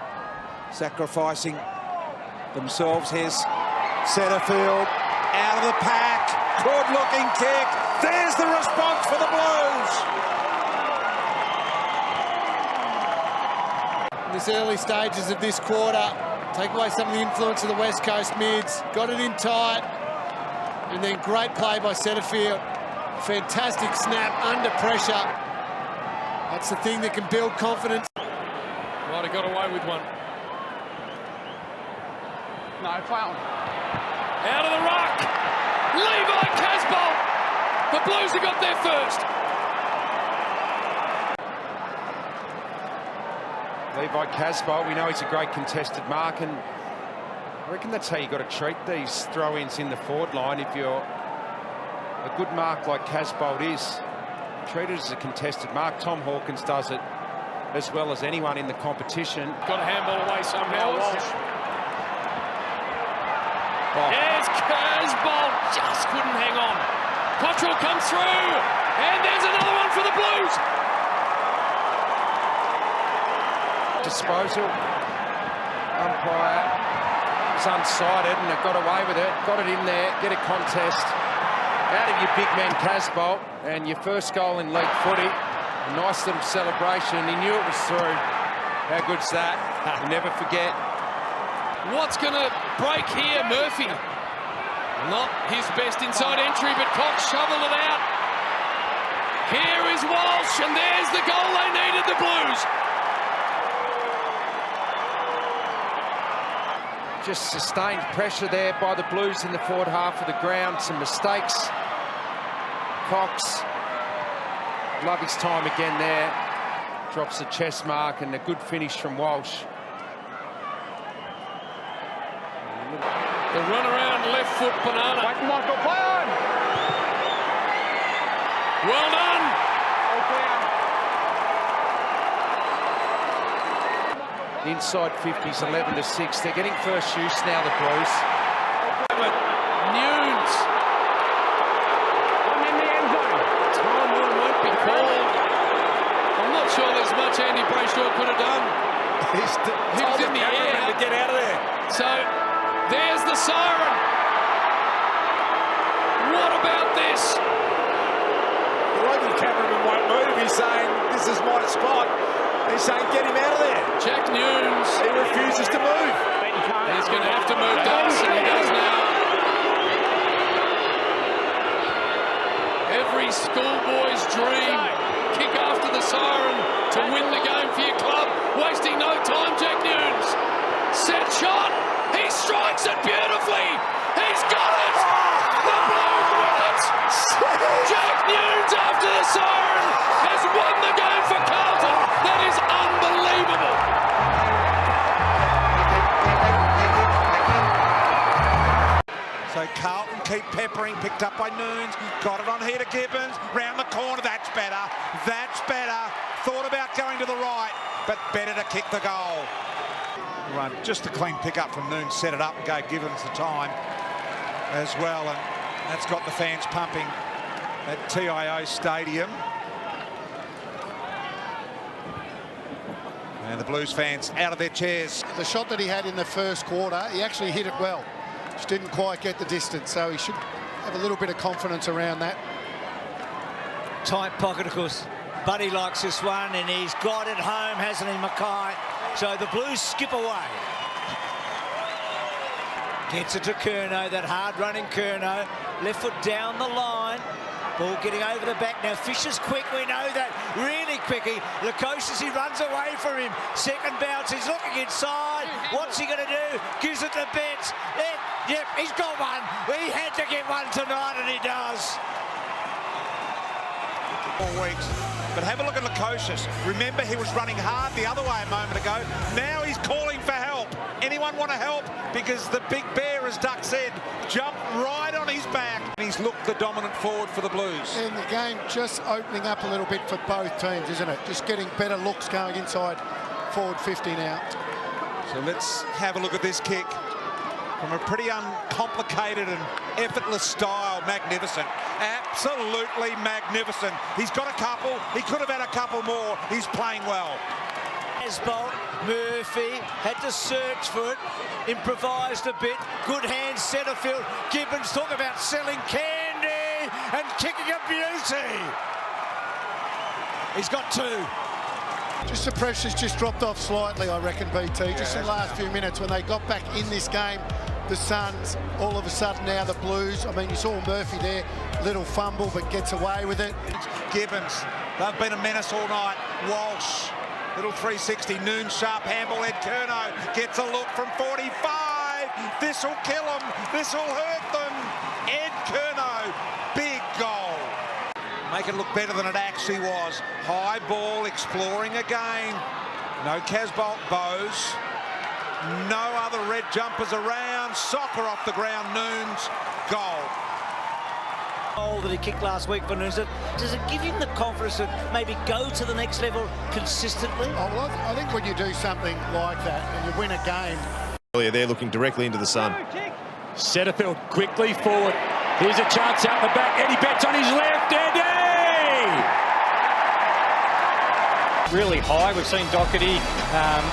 sacrificing themselves. Here's Setterfield out of the pack. Good-looking kick. There's the response for the Blues. In this early stages of this quarter, take away some of the influence of the West Coast mids, got it in tight, and then great play by Setterfield. Fantastic snap under pressure. That's the thing that can build confidence. Might have got away with one. No, foul. Out of the ruck. Levi Casbolt. The Blues have got there first. Levi Casbolt, we know he's a great contested mark, and I reckon that's how you got to treat these throw-ins in the forward line. If you're a good mark like Casbolt is, treat it as a contested mark. Tom Hawkins does it as well as anyone in the competition. Got a handball away somehow, Walsh. Oh. Yes, Casbolt just couldn't hang on. Cottrell comes through, and there's another one for the Blues. Disposal. Umpire was unsighted and it got away with it. Got it in there, get a contest out of your big man Casbolt, and your first goal in league footy. A nice little celebration. He knew it was through. How good's that? You never forget. What's going to break here? Murphy. Not his best inside entry, but Cox shoveled it out. Here is Walsh, and there's the goal they needed, the Blues. Just sustained pressure there by the Blues in the forward half of the ground. Some mistakes. Cox, love his time again there. Drops the chest mark, and a good finish from Walsh. The run around left foot banana. Michael, play on. Well done. Inside 50s, 11-6. They're getting first use now, the Blues. Nunes. One in the end zone. Time won't be called. I'm not sure there's much Andy Brayshaw could have done. He was in the air. To get out of there. So there's the siren. What about this? The local cameraman won't move. He's saying, this is my spot. He's saying, get him out of there. Jack Nunes. He refuses to move. He's going to have to move Dallas, and he does now. Every schoolboy's dream. Kick after the siren to win the game for your club. Wasting no time, Jack Nunes. Set shot. He strikes it beautifully. He's got it. The Blues win it. Jack Nunes, after the siren, has won the game for Carlton. That is unbelievable. So Carlton keep peppering, picked up by Nunes, got it on here to Gibbons, round the corner, that's better, thought about going to the right, but better to kick the goal. Run, just a clean pick up from Nunes, set it up and gave Gibbons the time as well, and that's got the fans pumping at TIO Stadium. And the Blues fans out of their chairs. The shot that he had in the first quarter, he actually hit it well. Just didn't quite get the distance, so he should have a little bit of confidence around that. Tight pocket, of course. Buddy likes this one, and he's got it home, hasn't he, Mackay? So the Blues skip away. Gets it to Curnow, that hard-running Curnow. Left foot down the line. Ball getting over the back now. Fisher's quick, we know that. Really quickly. Lukosius, he runs away from him. Second bounce, he's looking inside. What's he going to do? Gives it to Betts. Yep, he's got one. He had to get one tonight, and he does. 4 weeks. But have a look at Lukosius. Remember, he was running hard the other way a moment ago. Now he's calling for help. Anyone want to help? Because the big bear, as Duck said, jumped right on his back. And he's looked the dominant forward for the Blues. And the game just opening up a little bit for both teams, isn't it? Just getting better looks going inside forward 50 now. So let's have a look at this kick. From a pretty uncomplicated and effortless style. Magnificent. Absolutely magnificent. He's got a couple. He could have had a couple more. He's playing well. Casbolt, Murphy had to search for it, improvised a bit. Good hands, Setterfield. Gibbons, talk about selling candy and kicking a beauty. He's got two. Just the pressure's just dropped off slightly, I reckon, BT. Just in the last few minutes when they got back in this game, the Suns, all of a sudden now the Blues. I mean, you saw Murphy there, little fumble, but gets away with it. Gibbons, they've been a menace all night. Walsh, little 360, noon sharp handball. Ed Curnow gets a look from 45. This will kill them. This will hurt them. Ed Curnow, big goal. Make it look better than it actually was. High ball, exploring again. No Casbolt bows. No other red jumpers around. Soccer off the ground. Noons, goal. Goal that he kicked last week for Noons. Does it give him the confidence to maybe go to the next level consistently? Oh, well, I think when you do something like that and you win a game. Earlier, they're looking directly into the sun. Setterfield quickly forward. Here's a chance out the back. Eddie Betts on his left. Eddie! Really high. We've seen Doherty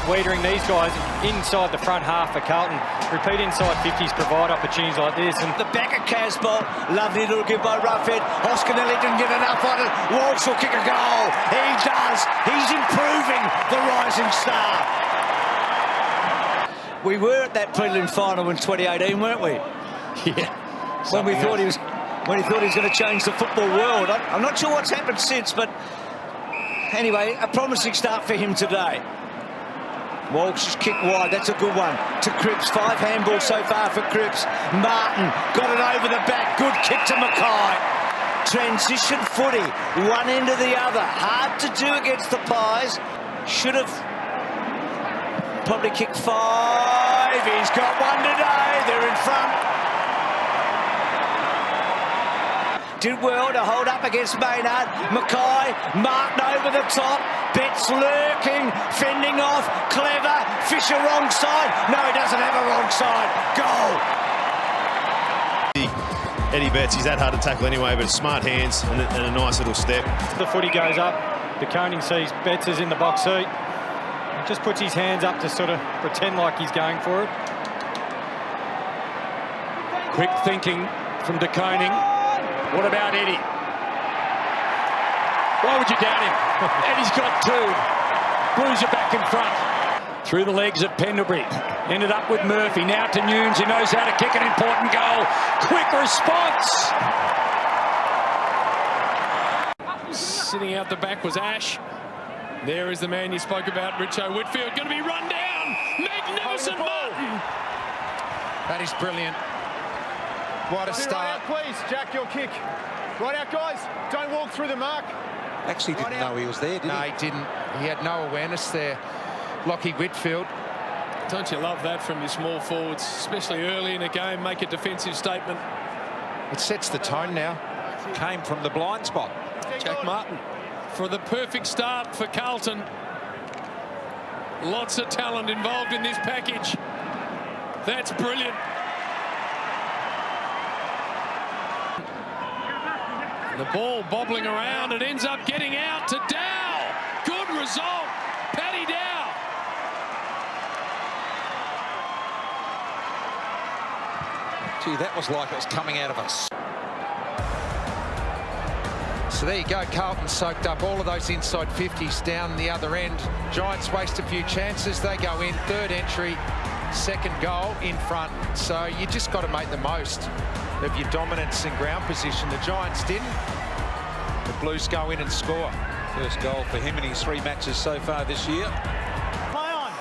weedering these guys inside the front half for Carlton. Repeat inside 50s provide opportunities like this. And the back of Casbolt, lovely little give by Roughhead. Hoskinelli didn't get enough on it. Walsh will kick a goal. He does. He's improving, the rising star. We were at that prelim final in 2018, weren't we? Yeah. When he thought he was going to change the football world. I'm not sure what's happened since, but anyway, a promising start for him today. Walsh's kick wide, that's a good one. To Cripps, 5 handballs so far for Cripps. Martin got it over the back, good kick to Mackay. Transition footy, one end to the other. Hard to do against the Pies. Should have probably kicked 5. He's got one today, they're in front. Did well to hold up against Maynard. Mackay, Martin over the top. Betts lurking, fending off. Clever, Fisher wrong side. No, he doesn't have a wrong side. Goal. Eddie Betts, he's that hard to tackle anyway, but smart hands and a nice little step. the footy goes up. De Koning sees Betts is in the box seat. Just puts his hands up to sort of pretend like he's going for it. Quick thinking from De Koning. What about Eddie? Why would you doubt him? Eddie's got 2. Blues are back in front. Through the legs of Pendlebury. Ended up with Murphy. Now to Nunes, who knows how to kick an important goal. Quick response. Sitting out the back was Ash. There is the man you spoke about, Richo Whitfield. Going to be run down. Magnificent Martin. That is brilliant. What a start. Right out, please, Jack, your kick. Right out, guys. Don't walk through the mark. Actually didn't know he was there, did he? No, he didn't. He had no awareness there. Lockie Whitfield. Don't you love that from your small forwards, especially early in a game, make a defensive statement. It sets the tone now. Came from the blind spot. Jack Martin for the perfect start for Carlton. Lots of talent involved in this package. That's brilliant. The ball bobbling around. It ends up getting out to Dow. Good result. Paddy Dow. Gee, that was like it was coming out of us. So there you go, Carlton soaked up all of those inside 50s down the other end. Giants waste a few chances, they go in, 3rd entry, 2nd goal in front. So you just got to make the most of your dominance in ground position. The Giants didn't. The Blues go in and score. First goal for him in his 3 matches so far this year. Play on.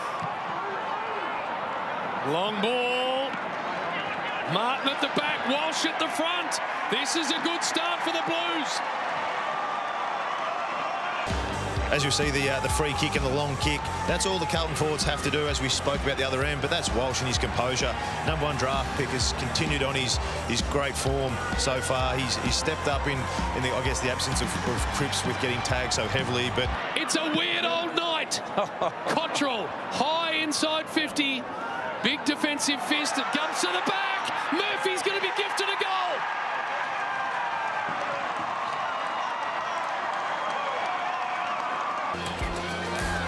Long ball. Martin at the back, Walsh at the front. This is a good start for the Blues. As you see, the free kick and the long kick, that's all the Carlton forwards have to do, as we spoke about the other end, but that's Walsh and his composure. #1 draft pick has continued on his great form so far. He's stepped up in the, I guess, the absence of Cripps with getting tagged so heavily, but... It's a weird old night. Cottrell, high inside 50. Big defensive fist, it comes to the back. Murphy's going to be gifted a goal.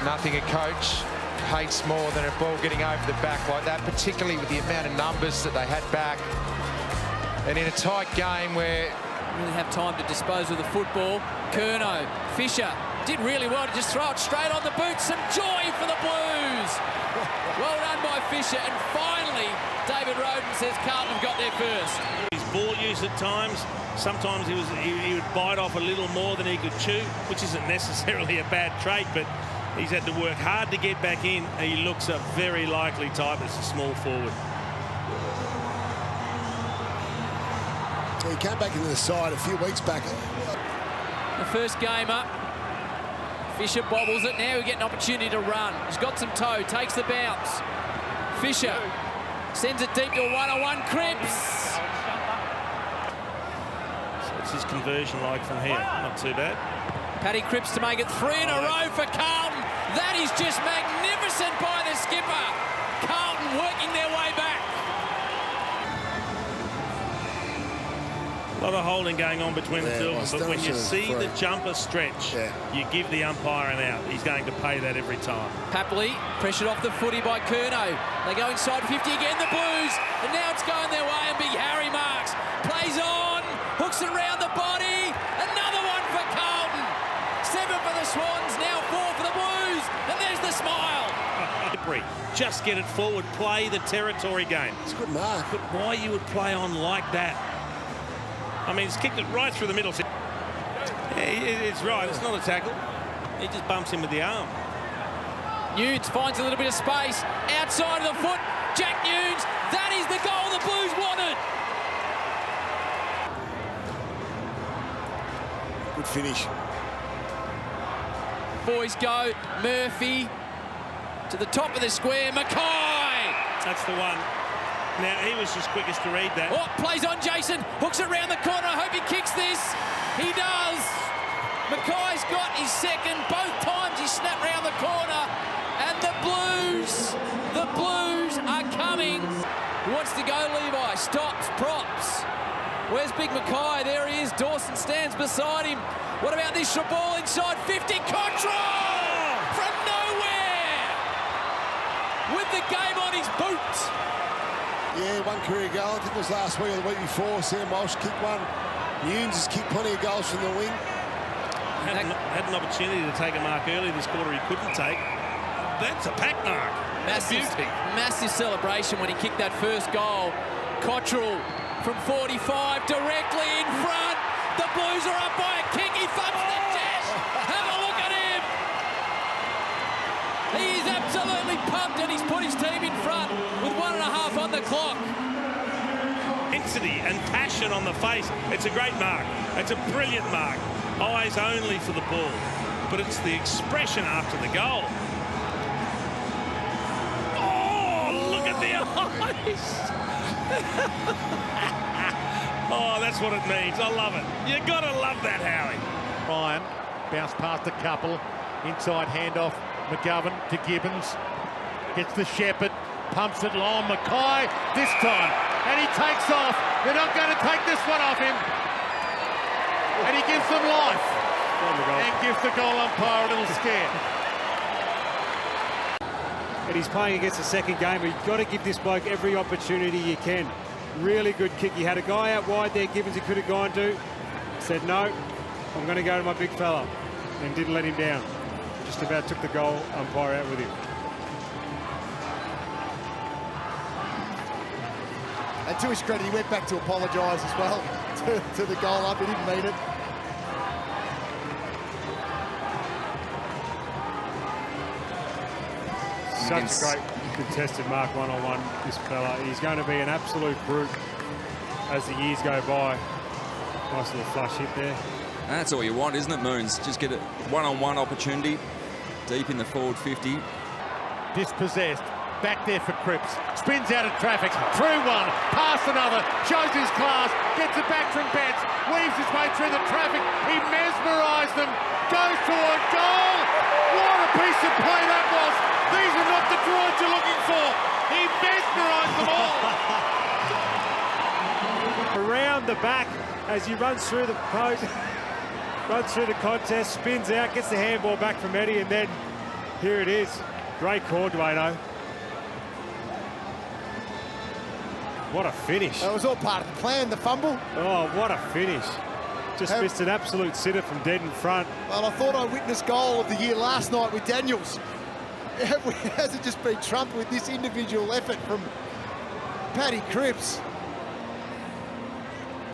Nothing a coach hates more than a ball getting over the back like that, particularly with the amount of numbers that they had back. And in a tight game where... Really have time to dispose of the football. Curnow, Fisher, Did really well to just throw it straight on the boot. Some joy for the Blues. Well done by Fisher. And finally, David Roden says Carlton have got there first. His ball use at times, sometimes he would bite off a little more than he could chew, which isn't necessarily a bad trait, but he's had to work hard to get back in. He looks a very likely type as a small forward. He came back into the side a few weeks back. The first game up. Fisher bobbles it. Now we get an opportunity to run. He's got some toe. Takes the bounce. Fisher sends it deep to a one-on-one. Cripps. So what's his conversion like from here? Not too bad. Paddy Cripps to make it 3 in a row for Carlton. That is just magnificent by the skipper. Carlton working their way back. A lot of holding going on between the two of them, but when you see the jumper stretch, you give the umpire an out. He's going to pay that every time. Happily pressured off the footy by Curnow. They go inside 50 again, the Blues, and now it's going their way, and big Harry Marks plays on, hooks it around the body, another one for Carlton. 7 for the Swans, now 4 for the Blues, and there's the smile. Just get it forward, play the territory game. It's a good mark. But why you would play on like that? I mean, he's kicked it right through the middle. It's right, it's not a tackle. He just bumps him with the arm. Nunes finds a little bit of space outside of the foot. Jack Nunes, that is the goal the Blues wanted. Good finish. Boys go. Murphy to the top of the square. Mackay. That's the one. Now, he was just quickest to read that. Oh, plays on Jason. Hooks it round the corner. I hope he kicks this. He does. Mackay's got his second. Both times he snapped round the corner. And the Blues are coming. He wants to go, Levi. Stops, props. Where's Big Mackay? There he is. Dawson stands beside him. What about this short ball inside 50? Control from nowhere with the game on his boot. Yeah, one career goal. I think it was last week or the week before. Sam Walsh kicked one. Nunes has kicked plenty of goals from the wing. Had an opportunity to take a mark early this quarter he couldn't take. That's a pack mark. Massive celebration when he kicked that first goal. Cottrell from 45 directly in front. The Blues are up by a kick. He thumps the chest. Have a look at him. He is absolutely pumped, and he's put his team in front with 1.5 on the clock. Intensity and passion on the face. It's a great mark. It's a brilliant mark. Eyes only for the ball. But it's the expression after the goal. Oh, look at the eyes. Oh, that's what it means. I love it. You gotta love that, Howie. Ryan bounced past a couple. Inside handoff. McGovern to Gibbons. Gets the Shepherd. Pumps it long. Mackay this time. And he takes off. They're not going to take this one off him. And he gives them life. And gives the goal umpire a little scare. And he's playing against the second game. You've got to give this bloke every opportunity you can. Really good kick. He had a guy out wide there, Gibbons, he could have gone to. Said, no, I'm going to go to my big fella. And didn't let him down. Just about took the goal umpire out with him. And to his credit, he went back to apologise as well to the goal up. He didn't mean it. Such a great contested mark one-on-one, this fella. He's going to be an absolute brute as the years go by. Nice little flush hit there. That's all you want, isn't it, Moons? Just get a one-on-one opportunity deep in the forward 50. Dispossessed. Back there for Cripps. Spins out of traffic. Through one. Past another. Shows his class. Gets it back from Betts. Weaves his way through the traffic. He mesmerised them. Goes toward goal. What a piece of play that was. These are not the draws you're looking for. He mesmerised them all. Around the back as he runs through the post, runs through the contest, spins out, gets the handball back from Eddie, and then here it is. Great call, Dwayno. What a finish. That was all part of the plan, the fumble. Oh, what a finish. Just missed an absolute sitter from dead in front. Well, I thought I witnessed goal of the year last night with Daniels. Has it just been trumped with this individual effort from Paddy Cripps?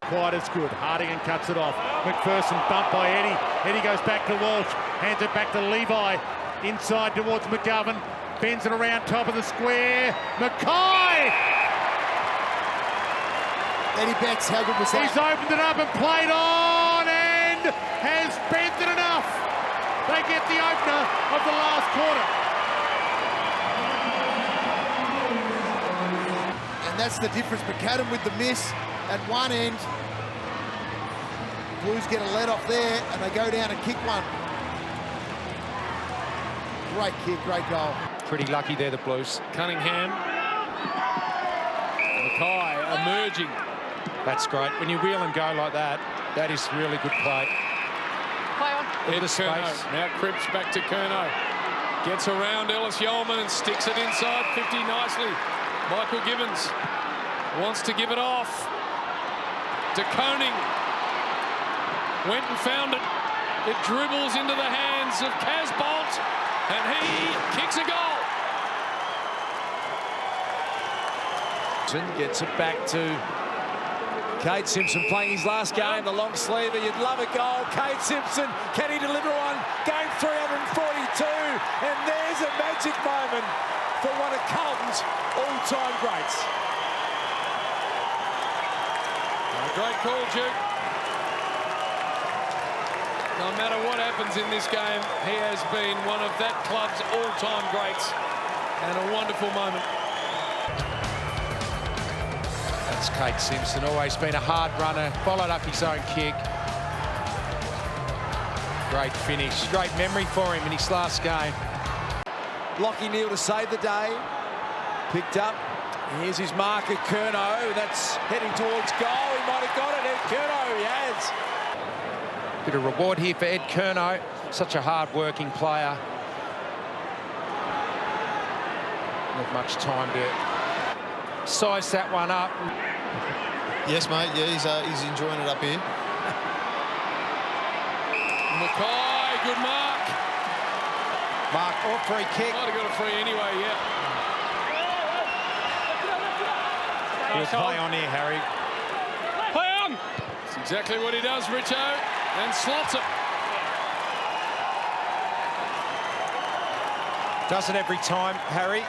Quite as good. Hardigan cuts it off. McPherson bumped by Eddie. Eddie goes back to Walsh. Hands it back to Levi. Inside towards McGovern. Bends it around top of the square. Mackay! Eddie Betts, how good was that? He's opened it up and played on and has bent it enough. They get the opener of the last quarter. And that's the difference. McAdam with the miss at one end. Blues get a let off there and they go down and kick one. Great kick, great goal. Pretty lucky there, the Blues. Cunningham. Mackay emerging. That's great. When you wheel and go like that, that is really good play. Look at the space. Now Cripps back to Curnow. Gets around Ellis Yeoman and sticks it inside 50 nicely. Michael Gibbons wants to give it off. De Koning went and found it. It dribbles into the hands of Casbolt, and he kicks a goal. Gets it back to Kade Simpson playing his last game, the long sleever. You'd love a goal. Kade Simpson, can he deliver one? Game 342, and there's a magic moment for one of Carlton's all-time greats. Great call, Duke. No matter what happens in this game, he has been one of that club's all-time greats, and a wonderful moment. That's Kade Simpson, always been a hard runner, followed up his own kick. Great finish, great memory for him in his last game. Lockie Neal to save the day. Picked up. Here's his marker, Curnow. That's heading towards goal. He might have got it. Ed Curnow, he has. Bit of reward here for Ed Curnow. Such a hard-working player. Not much time to size that one up. Yes, mate. Yeah, he's enjoying it up here. Mackay, good mark. Mark, or free kick. Might have got a free anyway, yeah. Good play on here, Harry. Play on! That's exactly what he does, Richo, and slots it. Does it every time, Harry.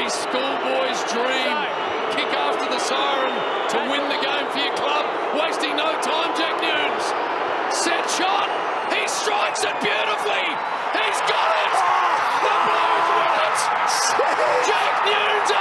Schoolboy's dream. Kick after the siren to win the game for your club. Wasting no time, Jack Newnes. Set shot. He strikes it beautifully. He's got it. The Blues win it. Jack Newnes